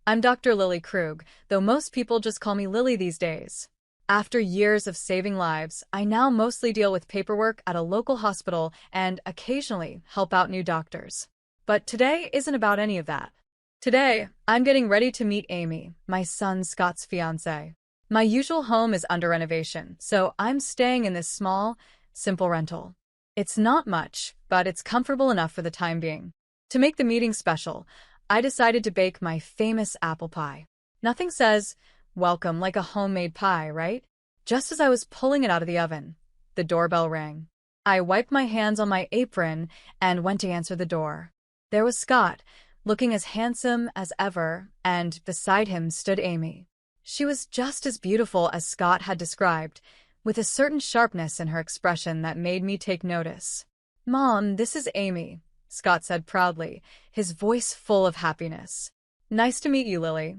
I'm Dr. Lily Krug, though most people just call me Lily these days. After years of saving lives, I now mostly deal with paperwork at a local hospital and occasionally help out new doctors. But today isn't about any of that. Today, I'm getting ready to meet Amy, my son Scott's fiancée. My usual home is under renovation, so I'm staying in this small, simple rental. It's not much, but it's comfortable enough for the time being. To make the meeting special, I decided to bake my famous apple pie. Nothing says, welcome like a homemade pie, right? Just as I was pulling it out of the oven, the doorbell rang. I wiped my hands on my apron and went to answer the door. There was Scott, looking as handsome as ever, and beside him stood Amy. She was just as beautiful as Scott had described, with a certain sharpness in her expression that made me take notice. "Mom, this is Amy," Scott said proudly, his voice full of happiness. "Nice to meet you, Lily,"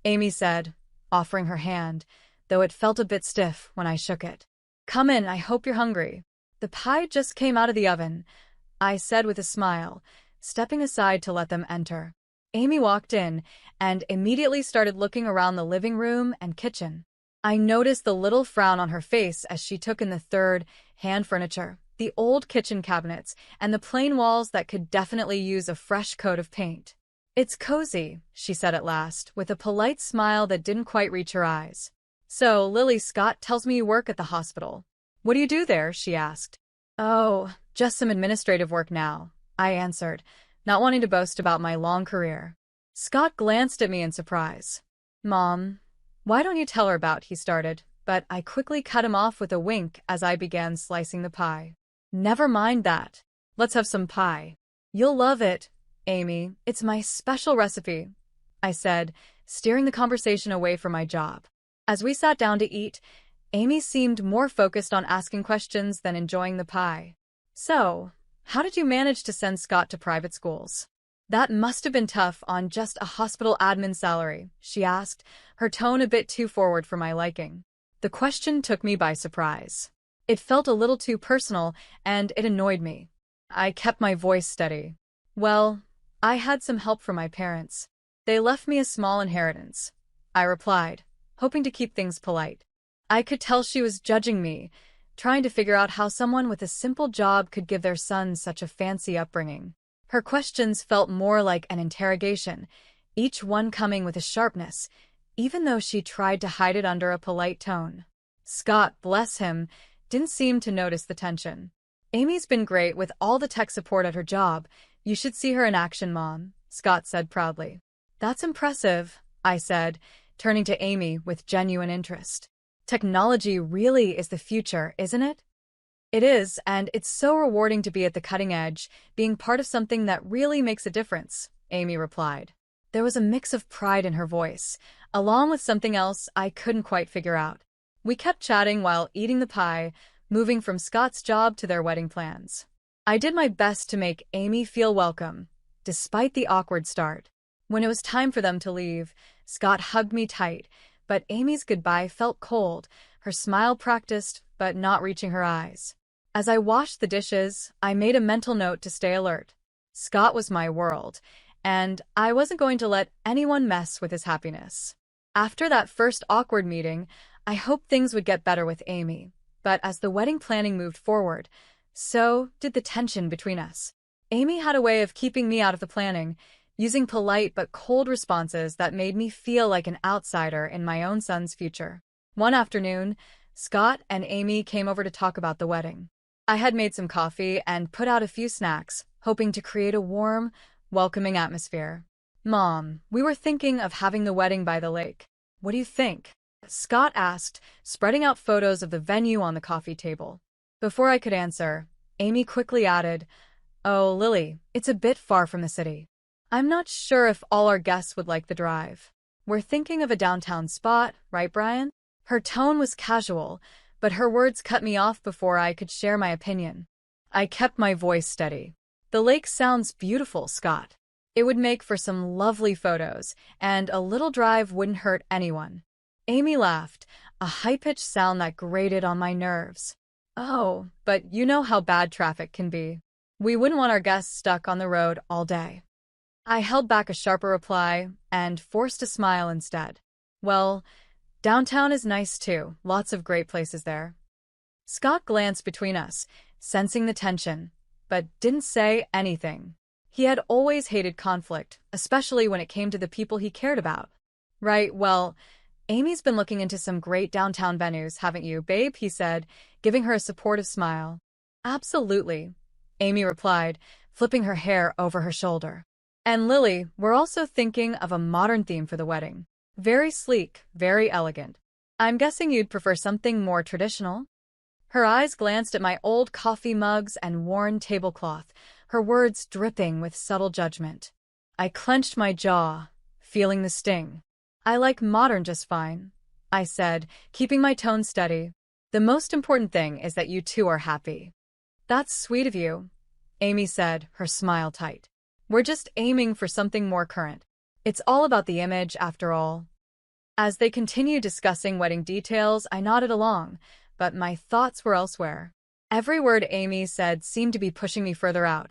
Amy said, offering her hand, though it felt a bit stiff when I shook it. "Come in, I hope you're hungry." "The pie just came out of the oven," I said with a smile, stepping aside to let them enter. Amy walked in and immediately started looking around the living room and kitchen. I noticed the little frown on her face as she took in the third-hand furniture, the old kitchen cabinets, and the plain walls that could definitely use a fresh coat of paint. "It's cozy," she said at last, with a polite smile that didn't quite reach her eyes. "So, Lily, Scott tells me you work at the hospital. What do you do there?" she asked. "Oh, just some administrative work now," I answered, not wanting to boast about my long career. Scott glanced at me in surprise. "Mom, why don't you tell her about," he started, but I quickly cut him off with a wink as I began slicing the pie. "Never mind that. Let's have some pie." "You'll love it, Amy. It's my special recipe," I said, steering the conversation away from my job. As we sat down to eat, Amy seemed more focused on asking questions than enjoying the pie. "So, how did you manage to send Scott to private schools? That must have been tough on just a hospital admin salary," she asked, her tone a bit too forward for my liking. The question took me by surprise. It felt a little too personal, and it annoyed me. I kept my voice steady. "Well, I had some help from my parents. They left me a small inheritance," I replied, hoping to keep things polite. I could tell she was judging me, trying to figure out how someone with a simple job could give their son such a fancy upbringing. Her questions felt more like an interrogation, each one coming with a sharpness, even though she tried to hide it under a polite tone. Scott, bless him, didn't seem to notice the tension. "Amy's been great with all the tech support at her job. You should see her in action, Mom," Scott said proudly. "That's impressive," I said, turning to Amy with genuine interest. "Technology really is the future, isn't it?" "It is, and it's so rewarding to be at the cutting edge, being part of something that really makes a difference," Amy replied. There was a mix of pride in her voice, along with something else I couldn't quite figure out. We kept chatting while eating the pie, moving from Scott's job to their wedding plans. I did my best to make Amy feel welcome, despite the awkward start. When it was time for them to leave, Scott hugged me tight, but Amy's goodbye felt cold, her smile practiced but not reaching her eyes. As I washed the dishes, I made a mental note to stay alert. Scott was my world, and I wasn't going to let anyone mess with his happiness. After that first awkward meeting, I hoped things would get better with Amy, but as the wedding planning moved forward, so did the tension between us. Amy had a way of keeping me out of the planning, using polite but cold responses that made me feel like an outsider in my own son's future. One afternoon, Scott and Amy came over to talk about the wedding. I had made some coffee and put out a few snacks, hoping to create a warm, welcoming atmosphere. "Mom, we were thinking of having the wedding by the lake. What do you think?" Scott asked, spreading out photos of the venue on the coffee table. Before I could answer, Amy quickly added, "Oh, Lily, it's a bit far from the city. I'm not sure if all our guests would like the drive. We're thinking of a downtown spot, right, Brian?" Her tone was casual, but her words cut me off before I could share my opinion. I kept my voice steady. "The lake sounds beautiful, Scott. It would make for some lovely photos, and a little drive wouldn't hurt anyone." Amy laughed, a high-pitched sound that grated on my nerves. "Oh, but you know how bad traffic can be. We wouldn't want our guests stuck on the road all day." I held back a sharper reply and forced a smile instead. Well, downtown is nice too, lots of great places there. Scott glanced between us, sensing the tension, but didn't say anything. He had always hated conflict, especially when it came to the people he cared about. Right, well, Amy's been looking into some great downtown venues, haven't you, babe? He said, giving her a supportive smile. Absolutely, Amy replied, flipping her hair over her shoulder. And Lily, we're also thinking of a modern theme for the wedding. Very sleek, very elegant. I'm guessing you'd prefer something more traditional? Her eyes glanced at my old coffee mugs and worn tablecloth, her words dripping with subtle judgment. I clenched my jaw, feeling the sting. I like modern just fine, I said, keeping my tone steady. The most important thing is that you two are happy. That's sweet of you, Amy said, her smile tight. We're just aiming for something more current. It's all about the image, after all. As they continued discussing wedding details, I nodded along, but my thoughts were elsewhere. Every word Amy said seemed to be pushing me further out,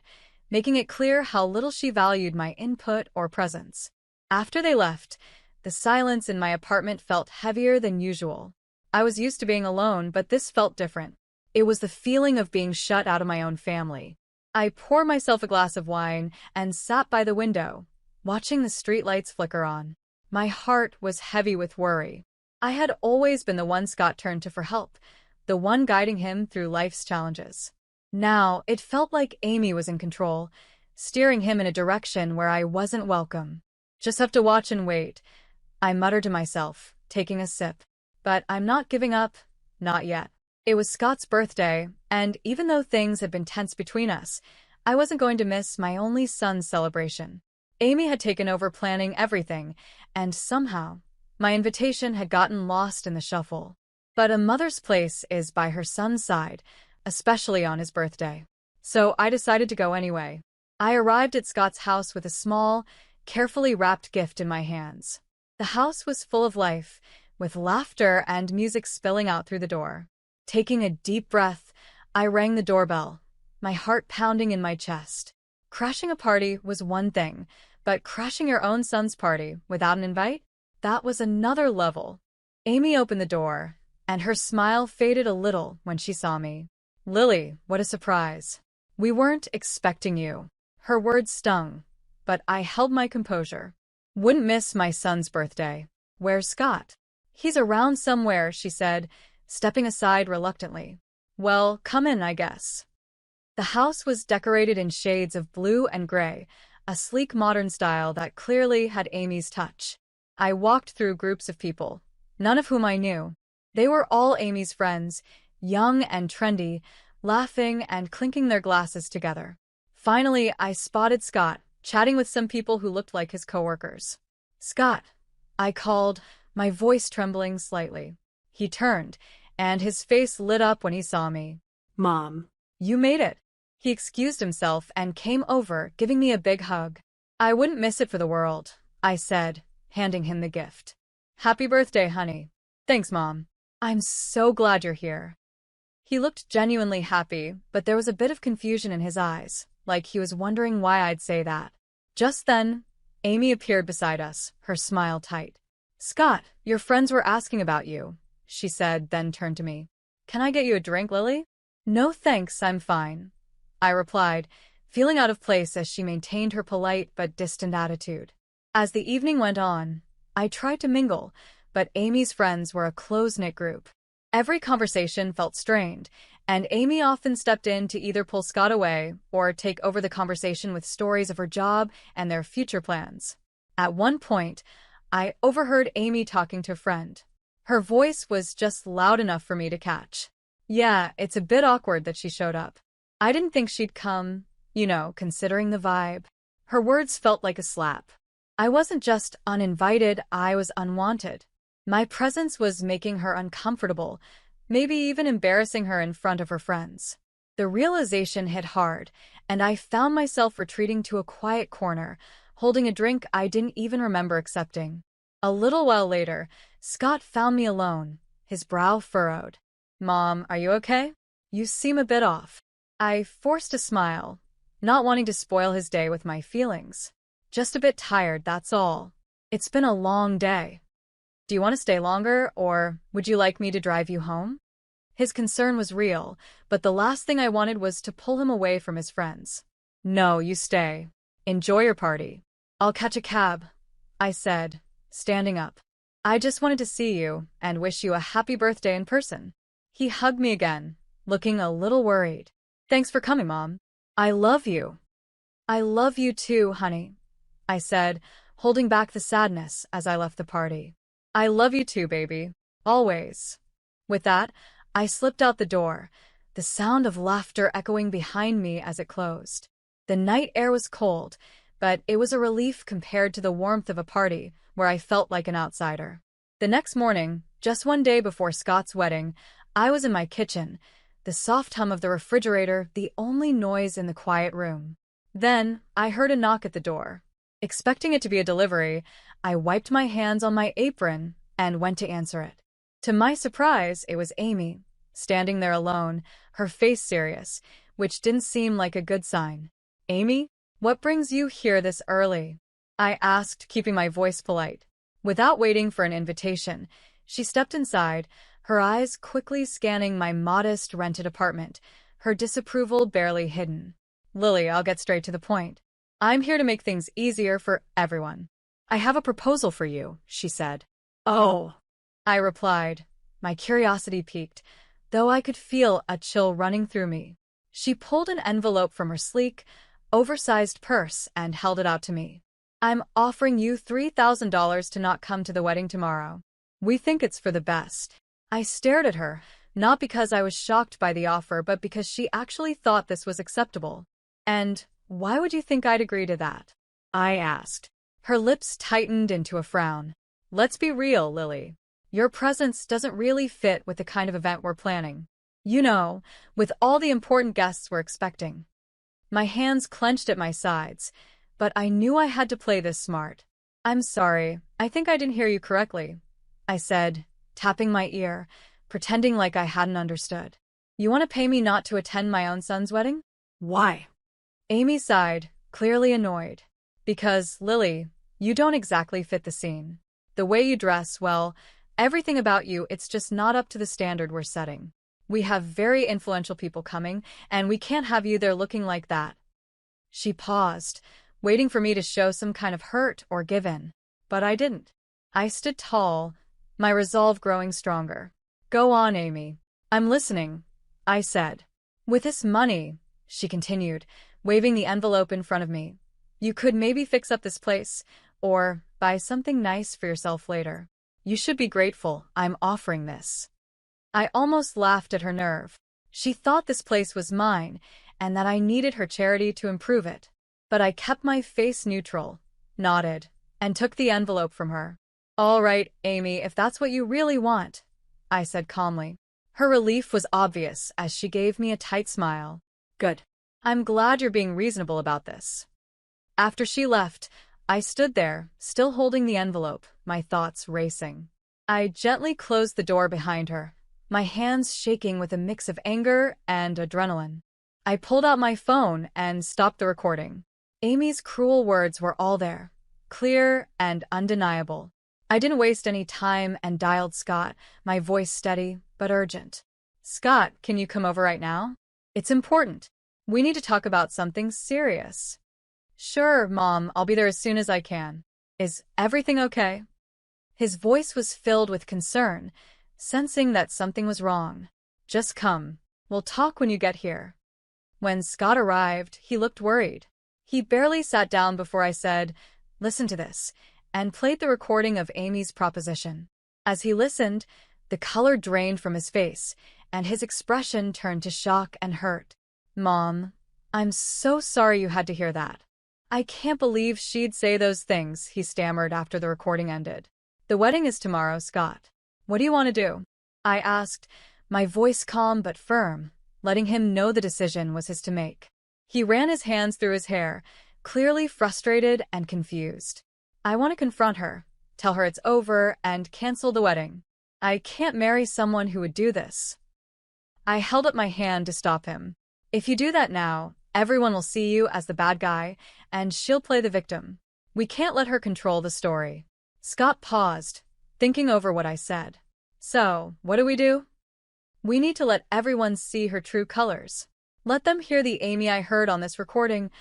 making it clear how little she valued my input or presence. After they left, the silence in my apartment felt heavier than usual. I was used to being alone, but this felt different. It was the feeling of being shut out of my own family. I poured myself a glass of wine and sat by the window, watching the streetlights flicker on. My heart was heavy with worry. I had always been the one Scott turned to for help, the one guiding him through life's challenges. Now, it felt like Amy was in control, steering him in a direction where I wasn't welcome. Just have to watch and wait, I muttered to myself, taking a sip. But I'm not giving up, not yet. It was Scott's birthday, and even though things had been tense between us, I wasn't going to miss my only son's celebration. Amy had taken over planning everything, and somehow, my invitation had gotten lost in the shuffle. But a mother's place is by her son's side, especially on his birthday. So I decided to go anyway. I arrived at Scott's house with a small, carefully wrapped gift in my hands. The house was full of life, with laughter and music spilling out through the door. Taking a deep breath, I rang the doorbell, my heart pounding in my chest. Crashing a party was one thing, but crashing your own son's party without an invite? That was another level. Amy opened the door, and her smile faded a little when she saw me. Lily, what a surprise. We weren't expecting you. Her words stung, but I held my composure. Wouldn't miss my son's birthday. Where's Scott? He's around somewhere, she said, stepping aside reluctantly. Well, come in, I guess. The house was decorated in shades of blue and gray, a sleek modern style that clearly had Amy's touch. I walked through groups of people, none of whom I knew. They were all Amy's friends, young and trendy, laughing and clinking their glasses together. Finally, I spotted Scott, chatting with some people who looked like his coworkers. Scott, I called, my voice trembling slightly. He turned, and his face lit up when he saw me. Mom. You made it. He excused himself and came over, giving me a big hug. I wouldn't miss it for the world, I said, handing him the gift. Happy birthday, honey. Thanks, Mom. I'm so glad you're here. He looked genuinely happy, but there was a bit of confusion in his eyes, like he was wondering why I'd say that. Just then, Amy appeared beside us, her smile tight. Scott, your friends were asking about you, she said, then turned to me. Can I get you a drink, Lily? No thanks, I'm fine, I replied, feeling out of place as she maintained her polite but distant attitude. As the evening went on, I tried to mingle, but Amy's friends were a close-knit group. Every conversation felt strained, and Amy often stepped in to either pull Scott away or take over the conversation with stories of her job and their future plans. At one point, I overheard Amy talking to a friend. Her voice was just loud enough for me to catch. Yeah, it's a bit awkward that she showed up. I didn't think she'd come, considering the vibe. Her words felt like a slap. I wasn't just uninvited, I was unwanted. My presence was making her uncomfortable, maybe even embarrassing her in front of her friends. The realization hit hard, and I found myself retreating to a quiet corner, holding a drink I didn't even remember accepting. A little while later, Scott found me alone, his brow furrowed. Mom, are you okay? You seem a bit off. I forced a smile, not wanting to spoil his day with my feelings. Just a bit tired, that's all. It's been a long day. Do you want to stay longer, or would you like me to drive you home? His concern was real, but the last thing I wanted was to pull him away from his friends. No, you stay. Enjoy your party. I'll catch a cab, I said, standing up. I just wanted to see you and wish you a happy birthday in person. He hugged me again, looking a little worried. Thanks for coming, Mom. I love you. I love you too, honey, I said, holding back the sadness as I left the party. I love you too, baby. Always. With that, I slipped out the door, the sound of laughter echoing behind me as it closed. The night air was cold, but it was a relief compared to the warmth of a party where I felt like an outsider. The next morning, just one day before Scott's wedding, I was in my kitchen, the soft hum of the refrigerator the only noise in the quiet room. Then, I heard a knock at the door. Expecting it to be a delivery, I wiped my hands on my apron and went to answer it. To my surprise, it was Amy, standing there alone, her face serious, which didn't seem like a good sign. Amy, what brings you here this early? I asked, keeping my voice polite. Without waiting for an invitation, she stepped inside, her eyes quickly scanning my modest rented apartment, her disapproval barely hidden. Lily, I'll get straight to the point. I'm here to make things easier for everyone. I have a proposal for you, she said. Oh, I replied, my curiosity piqued, though I could feel a chill running through me. She pulled an envelope from her sleek, oversized purse and held it out to me. I'm offering you $3,000 to not come to the wedding tomorrow. We think it's for the best. I stared at her, not because I was shocked by the offer, but because she actually thought this was acceptable. And why would you think I'd agree to that? I asked. Her lips tightened into a frown. Let's be real, Lily. Your presence doesn't really fit with the kind of event we're planning. You know, with all the important guests we're expecting. My hands clenched at my sides, but I knew I had to play this smart. I'm sorry, I think I didn't hear you correctly, I said, tapping my ear, pretending like I hadn't understood. You want to pay me not to attend my own son's wedding? Why? Amy sighed, clearly annoyed. Because, Lily, you don't exactly fit the scene. The way you dress, well, everything about you, it's just not up to the standard we're setting. We have very influential people coming, and we can't have you there looking like that. She paused, waiting for me to show some kind of hurt or give in. But I didn't. I stood tall, my resolve growing stronger. Go on, Amy. I'm listening, I said. With this money, she continued, waving the envelope in front of me, you could maybe fix up this place, or buy something nice for yourself later. You should be grateful I'm offering this. I almost laughed at her nerve. She thought this place was mine, and that I needed her charity to improve it. But I kept my face neutral, nodded, and took the envelope from her. All right, Amy, if that's what you really want, I said calmly. Her relief was obvious as she gave me a tight smile. Good. I'm glad you're being reasonable about this. After she left, I stood there, still holding the envelope, my thoughts racing. I gently closed the door behind her, my hands shaking with a mix of anger and adrenaline. I pulled out my phone and stopped the recording. Amy's cruel words were all there, clear and undeniable. I didn't waste any time and dialed Scott, my voice steady but urgent. Scott, can you come over right now? It's important. We need to talk about something serious. Sure, Mom, I'll be there as soon as I can. Is everything okay? His voice was filled with concern, sensing that something was wrong. Just come. We'll talk when you get here. When Scott arrived, he looked worried. He barely sat down before I said, listen to this, and played the recording of Amy's proposition. As he listened, the color drained from his face, and his expression turned to shock and hurt. Mom, I'm so sorry you had to hear that. I can't believe she'd say those things, he stammered after the recording ended. The wedding is tomorrow, Scott. What do you want to do? I asked, my voice calm but firm, letting him know the decision was his to make. He ran his hands through his hair, clearly frustrated and confused. I want to confront her, tell her it's over, and cancel the wedding. I can't marry someone who would do this. I held up my hand to stop him. If you do that now, everyone will see you as the bad guy, and she'll play the victim. We can't let her control the story. Scott paused, thinking over what I said. So, what do we do? We need to let everyone see her true colors. Let them hear the Amy I heard on this recording,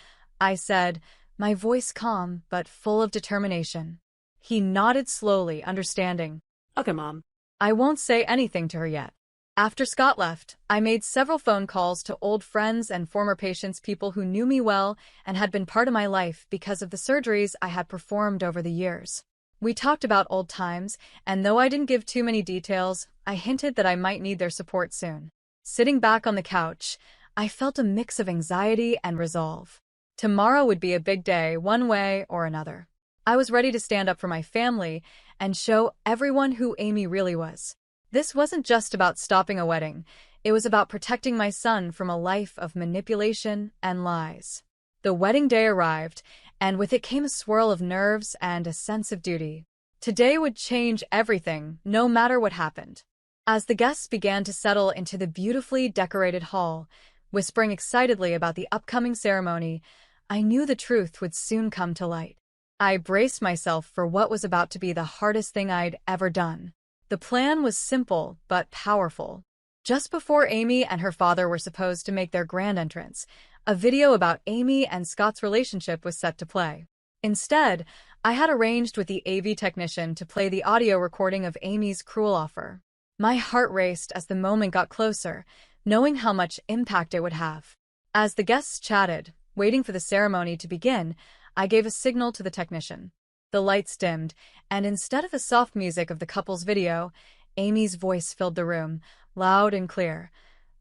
I said, my voice calm but full of determination. He nodded slowly, understanding. Okay, Mom. I won't say anything to her yet. After Scott left, I made several phone calls to old friends and former patients, people who knew me well and had been part of my life because of the surgeries I had performed over the years. We talked about old times, and though I didn't give too many details, I hinted that I might need their support soon. Sitting back on the couch, I felt a mix of anxiety and resolve. Tomorrow would be a big day, one way or another. I was ready to stand up for my family and show everyone who Amy really was. This wasn't just about stopping a wedding. It was about protecting my son from a life of manipulation and lies. The wedding day arrived, and with it came a swirl of nerves and a sense of duty. Today would change everything, no matter what happened. As the guests began to settle into the beautifully decorated hall, whispering excitedly about the upcoming ceremony, I knew the truth would soon come to light. I braced myself for what was about to be the hardest thing I'd ever done. The plan was simple but powerful. Just before Amy and her father were supposed to make their grand entrance, a video about Amy and Scott's relationship was set to play. Instead, I had arranged with the AV technician to play the audio recording of Amy's cruel offer. My heart raced as the moment got closer, knowing how much impact it would have. As the guests chatted, waiting for the ceremony to begin, I gave a signal to the technician. The lights dimmed, and instead of the soft music of the couple's video, Amy's voice filled the room, loud and clear.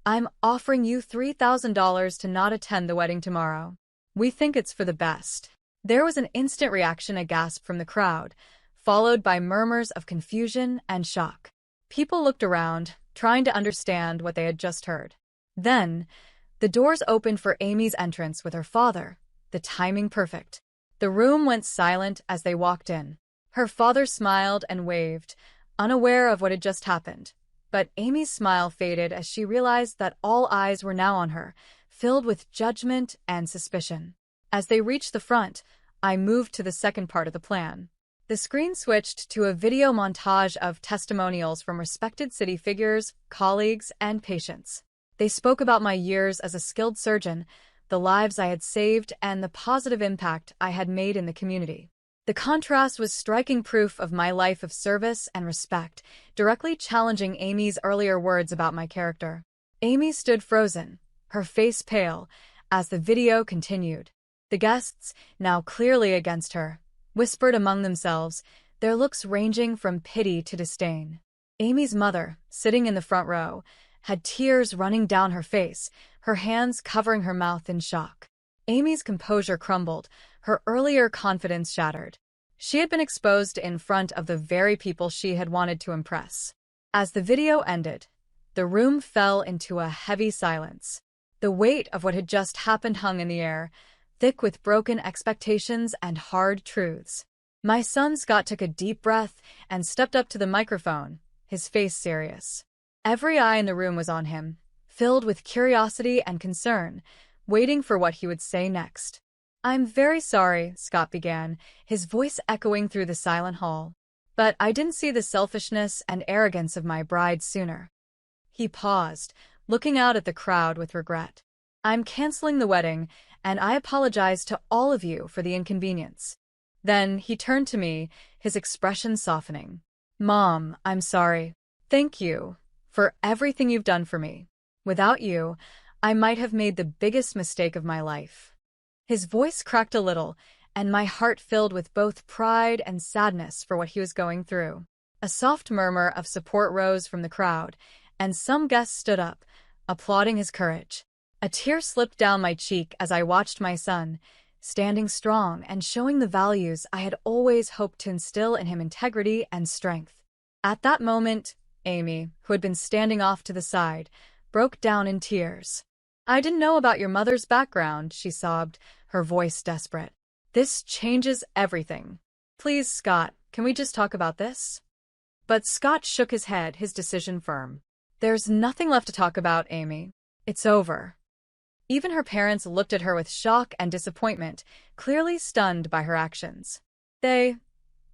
I'm offering you $3,000 to not attend the wedding tomorrow. We think it's for the best. There was an instant reaction, a gasp from the crowd, followed by murmurs of confusion and shock. People looked around, trying to understand what they had just heard. Then, the doors opened for Amy's entrance with her father, the timing perfect. The room went silent as they walked in. Her father smiled and waved, unaware of what had just happened. But Amy's smile faded as she realized that all eyes were now on her, filled with judgment and suspicion. As they reached the front, I moved to the second part of the plan. The screen switched to a video montage of testimonials from respected city figures, colleagues, and patients. They spoke about my years as a skilled surgeon, the lives I had saved, and the positive impact I had made in the community. The contrast was striking proof of my life of service and respect, directly challenging Amy's earlier words about my character. Amy stood frozen, her face pale, as the video continued. The guests, now clearly against her, whispered among themselves, their looks ranging from pity to disdain. Amy's mother, sitting in the front row, had tears running down her face, her hands covering her mouth in shock. Amy's composure crumbled, her earlier confidence shattered. She had been exposed in front of the very people she had wanted to impress. As the video ended, the room fell into a heavy silence. The weight of what had just happened hung in the air, thick with broken expectations and hard truths. My son Scott took a deep breath and stepped up to the microphone, his face serious. Every eye in the room was on him, filled with curiosity and concern, waiting for what he would say next. I'm very sorry, Scott began, his voice echoing through the silent hall. But I didn't see the selfishness and arrogance of my bride sooner. He paused, looking out at the crowd with regret. I'm canceling the wedding, and I apologize to all of you for the inconvenience. Then he turned to me, his expression softening. Mom, I'm sorry. Thank you for everything you've done for me. Without you, I might have made the biggest mistake of my life. His voice cracked a little, and my heart filled with both pride and sadness for what he was going through. A soft murmur of support rose from the crowd, and some guests stood up, applauding his courage. A tear slipped down my cheek as I watched my son, standing strong and showing the values I had always hoped to instill in him: integrity and strength. At that moment, Amy, who had been standing off to the side, broke down in tears. I didn't know about your mother's background, she sobbed, her voice desperate. This changes everything. Please, Scott, can we just talk about this? But Scott shook his head, his decision firm. There's nothing left to talk about, Amy. It's over. Even her parents looked at her with shock and disappointment, clearly stunned by her actions. They,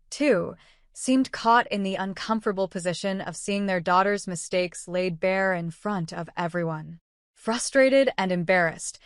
too, seemed caught in the uncomfortable position of seeing their daughter's mistakes laid bare in front of everyone. Frustrated and embarrassed,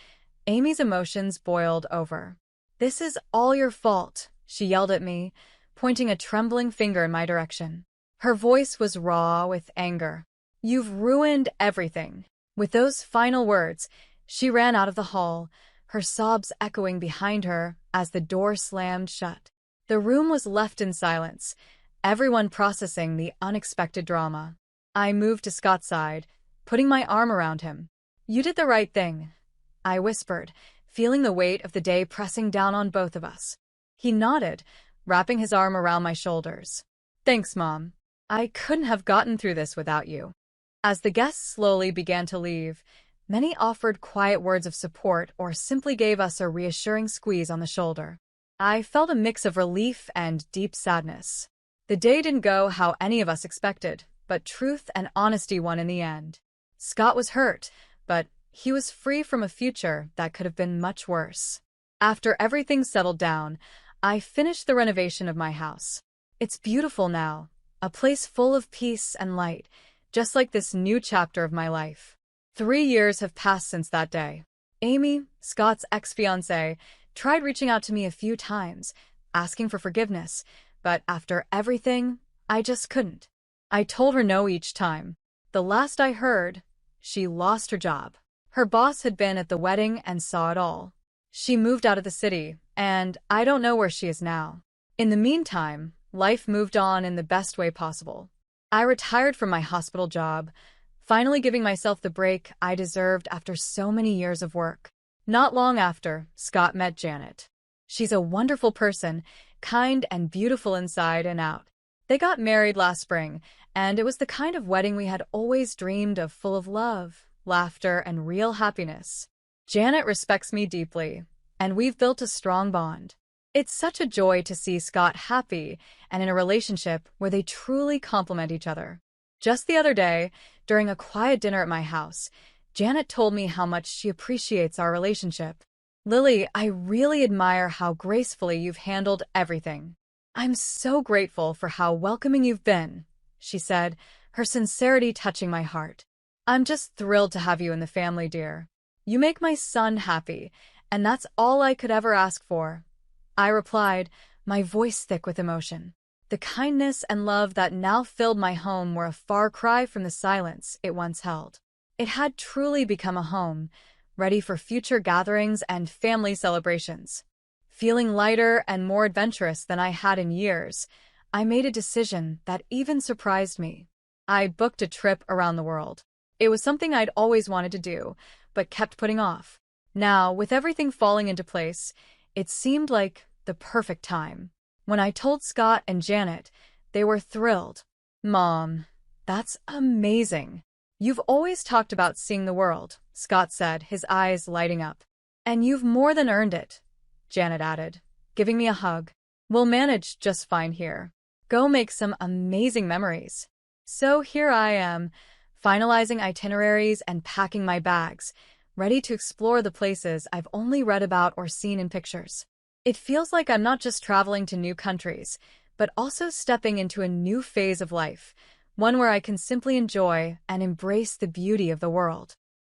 Amy's emotions boiled over. "This is all your fault," she yelled at me, pointing a trembling finger in my direction. Her voice was raw with anger. "You've ruined everything." With those final words, she ran out of the hall, her sobs echoing behind her as the door slammed shut. The room was left in silence, everyone processing the unexpected drama. I moved to Scott's side, putting my arm around him. "You did the right thing," I whispered, feeling the weight of the day pressing down on both of us. He nodded, wrapping his arm around my shoulders. "Thanks, Mom. I couldn't have gotten through this without you." As the guests slowly began to leave, many offered quiet words of support or simply gave us a reassuring squeeze on the shoulder. I felt a mix of relief and deep sadness. The day didn't go how any of us expected, but truth and honesty won in the end. Scott was hurt, but he was free from a future that could have been much worse. After everything settled down, I finished the renovation of my house. It's beautiful now, a place full of peace and light, just like this new chapter of my life. 3 years have passed since that day. Amy, Scott's ex-fiancée, tried reaching out to me a few times, asking for forgiveness, but after everything, I just couldn't. I told her no each time. The last I heard, she lost her job. Her boss had been at the wedding and saw it all. She moved out of the city, and I don't know where she is now. In the meantime, life moved on in the best way possible. I retired from my hospital job, finally giving myself the break I deserved after so many years of work. Not long after, Scott met Janet. She's a wonderful person, kind and beautiful inside and out. They got married last spring, and it was the kind of wedding we had always dreamed of, full of love, laughter, and real happiness. Janet respects me deeply, and we've built a strong bond. It's such a joy to see Scott happy and in a relationship where they truly complement each other. Just the other day, during a quiet dinner at my house, Janet told me how much she appreciates our relationship. "Lily, I really admire how gracefully you've handled everything. I'm so grateful for how welcoming you've been," she said, her sincerity touching my heart. "I'm just thrilled to have you in the family, dear. You make my son happy, and that's all I could ever ask for," I replied, my voice thick with emotion. The kindness and love that now filled my home were a far cry from the silence it once held. It had truly become a home, ready for future gatherings and family celebrations. Feeling lighter and more adventurous than I had in years, I made a decision that even surprised me. I booked a trip around the world. It was something I'd always wanted to do, but kept putting off. Now, with everything falling into place, it seemed like the perfect time. When I told Scott and Janet, they were thrilled. "Mom, that's amazing. You've always talked about seeing the world," Scott said, his eyes lighting up. "And you've more than earned it," Janet added, giving me a hug. "We'll manage just fine here. Go make some amazing memories." So here I am, finalizing itineraries and packing my bags, ready to explore the places I've only read about or seen in pictures. It feels like I'm not just traveling to new countries, but also stepping into a new phase of life, one where I can simply enjoy and embrace the beauty of the world.